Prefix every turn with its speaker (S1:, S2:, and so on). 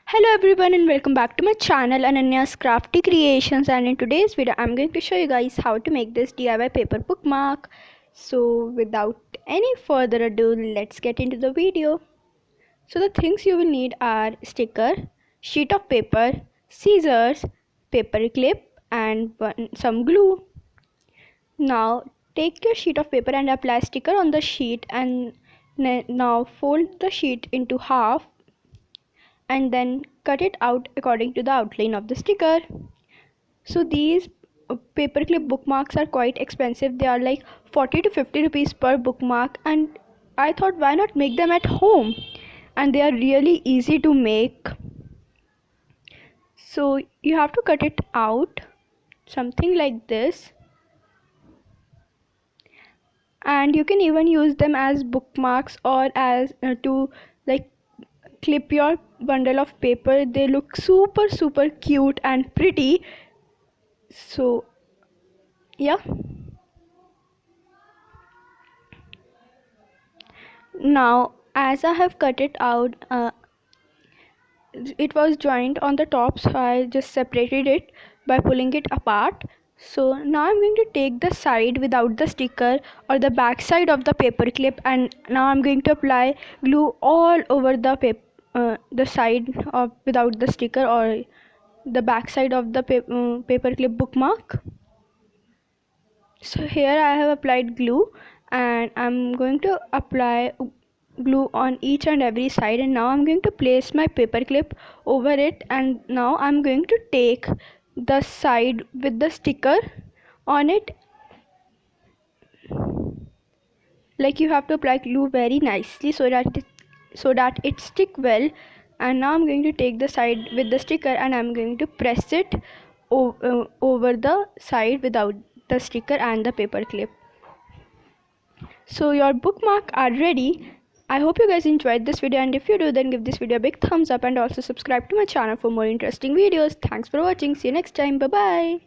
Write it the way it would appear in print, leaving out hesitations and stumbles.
S1: Hello everyone and welcome back to my channel Ananya's Crafty Creations, and in today's video I'm going to show you guys how to make this DIY paper bookmark. So without any further ado, let's get into the video. So the things you will need are sticker, sheet of paper, scissors, paper clip and some glue. Now take your sheet of paper and apply sticker on the sheet, and now fold the sheet into half and then cut it out according to the outline of the sticker. So these paperclip bookmarks are quite expensive. They are like 40 to 50 rupees per bookmark, and I thought why not make them at home, and they are really easy to make. So you have to cut it out something like this, and you can even use them as bookmarks or as to like clip your bundle of paper. They look super cute and pretty. So yeah, now as I have cut it out, it was joined on the top, so I just separated it by pulling it apart. So now I'm going to take the side without the sticker or the back side of the paper clip, and now I'm going to apply glue all over the side of without the sticker or the back side of the paper clip bookmark. So here I have applied glue, and I'm going to apply glue on each and every side, and now I'm going to place my paper clip over it, and now I'm going to take the side with the sticker on it. Like, you have to apply glue very nicely so that it stick well. And now I'm going to take the side with the sticker and I'm going to press it over the side without the sticker and the paper clip. So your bookmark are ready. I hope you guys enjoyed this video, and if you do, then give this video a big thumbs up and also subscribe to my channel for more interesting videos. Thanks for watching. See you next time. Bye bye.